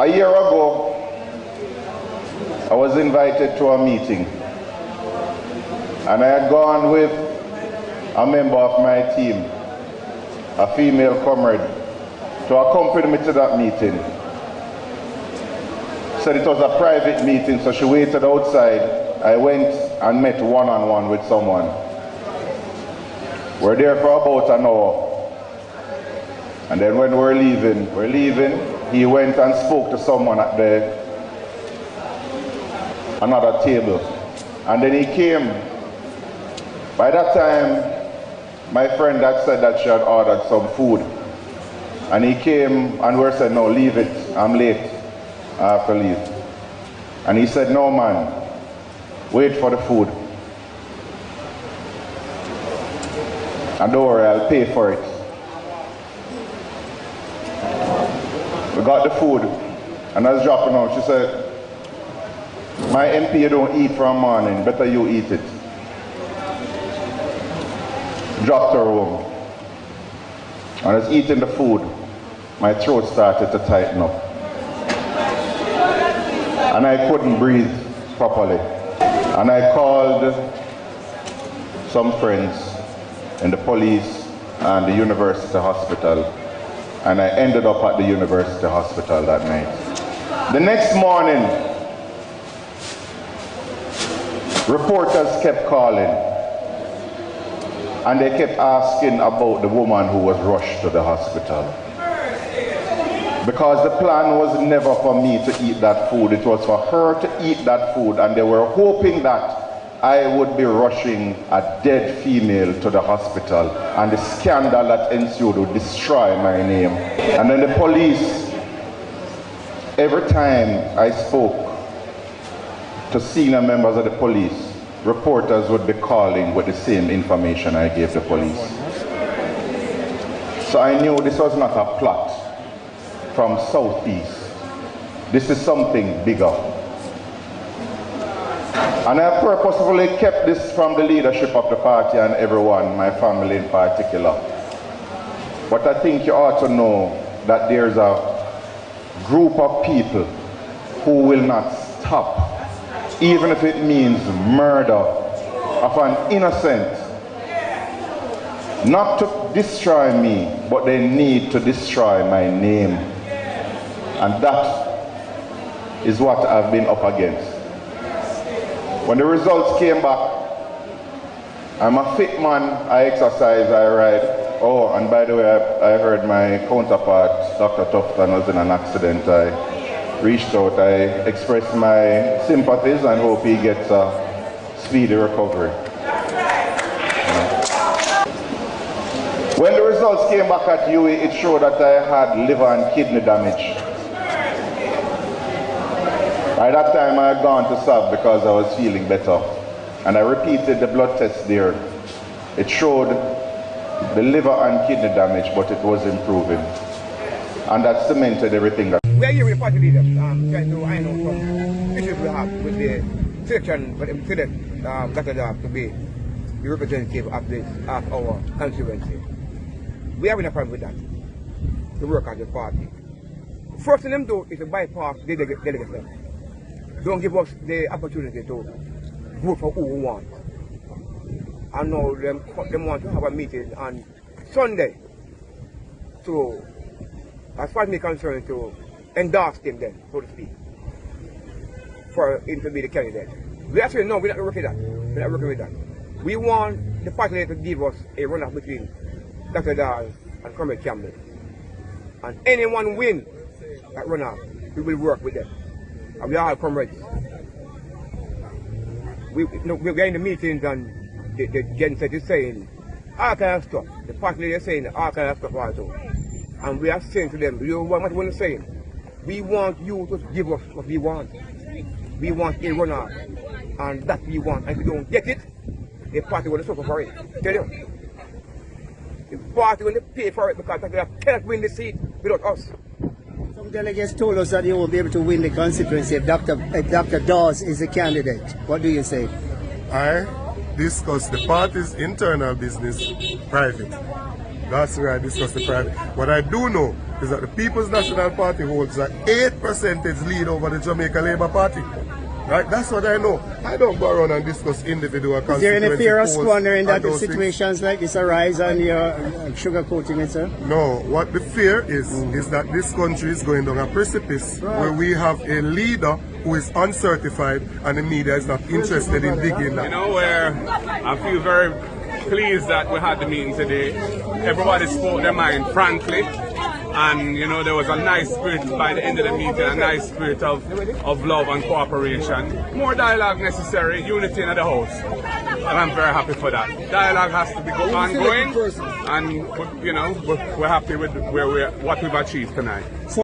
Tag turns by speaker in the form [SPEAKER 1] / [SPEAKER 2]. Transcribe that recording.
[SPEAKER 1] A year ago, I was invited to a meeting, and I had gone with a member of my team, a female comrade, to accompany me to that meeting. Said it was a private meeting, so she waited outside. I went and met one-on-one with someone. We're there for about an hour. And then when we're leaving, he went and spoke to someone at another table. And then he came. By that time, my friend had said that she had ordered some food. And he came and we said, no, leave it, I'm late, I have to leave. And he said, no man, wait for the food. And don't worry, I'll pay for it. We got the food, and I was dropping out. She said, my MP, you don't eat from morning, better you eat it. Dropped her home. And I was eating the food. My throat started to tighten up. And I couldn't breathe properly. And I called some friends in the police and the university hospital. And I ended up at the university hospital that night. The next morning, reporters kept calling. And they kept asking about the woman who was rushed to the hospital. Because the plan was never for me to eat that food. It was for her to eat that food. And they were hoping that I would be rushing a dead female to the hospital, and the scandal that ensued would destroy my name. And then the police, every time I spoke to senior members of the police, reporters would be calling with the same information I gave the police. So I knew this was not a plot from Southeast. This is something bigger. And I purposefully kept this from the leadership of the party and everyone, my family in particular. But I think you ought to know that there's a group of people who will not stop, even if it means murder of an innocent. Not to destroy me, but they need to destroy my name. And that is what I've been up against. When the results came back, I'm a fit man, I exercise, I ride. Oh, and by the way, I heard my counterpart, Dr. Tufton, was in an accident. I reached out, I expressed my sympathies and hope he gets a speedy recovery. When the results came back at UE, it showed that I had liver and kidney damage. By that time I had gone to SAB because I was feeling better. And I repeated the blood test there. It showed the liver and kidney damage, but it was improving. And that cemented everything.
[SPEAKER 2] We are here with the party leaders, trying to iron out some issues we have with the selection for the President Dr. Dawes to be the representative of our constituency. We are having a problem with that, to work as a party. First thing them do is to bypass the delegates. Don't give us the opportunity to vote for who we want. And now them want to have a meeting on Sunday. So, as far as me concerned, to endorse him then, so to speak, for him to be the candidate. We are saying, no, we're not working with that. We're not working with that. We want the party to give us a runoff between Dr. Dawes and Comrade Campbell. And anyone win that runoff, we will work with them. And we are all comrades. We're in the meetings and the Gen Z is saying all kind of stuff. The party leader is saying all kind of stuff also. And we are saying to them, you know what we're saying? We want you to give us what we want. We want a runoff. And that we want. And if we don't get it, the party will suffer for it. Tell you. The party will pay for it because they cannot win the seat without us.
[SPEAKER 3] Some delegates told us that you won't be able to win the constituency if Dr. Dawes is a candidate. What do you say?
[SPEAKER 4] I discuss the party's internal business private. That's where I discuss the private. What I do know is that the People's National Party holds an 8% lead over the Jamaica Labour Party. Right? That's what I know. I don't go around and discuss individual constituency.
[SPEAKER 3] Is there any fear of
[SPEAKER 4] polls
[SPEAKER 3] squandering that
[SPEAKER 4] and
[SPEAKER 3] if
[SPEAKER 4] those
[SPEAKER 3] situations
[SPEAKER 4] things.
[SPEAKER 3] like this arise and you're sugarcoating it, sir?
[SPEAKER 4] No, what the fear is that this country is going down a precipice where we have a leader who is uncertified and the media is not interested in digging that.
[SPEAKER 5] You know, where I feel very pleased that we had the meeting today. Everybody spoke their mind frankly. And, you know, there was a nice spirit by the end of the meeting, a nice spirit of love and cooperation. More dialogue necessary, unity in the house. And I'm very happy for that. Dialogue has to be ongoing, and, you know, we're happy with what we've achieved tonight.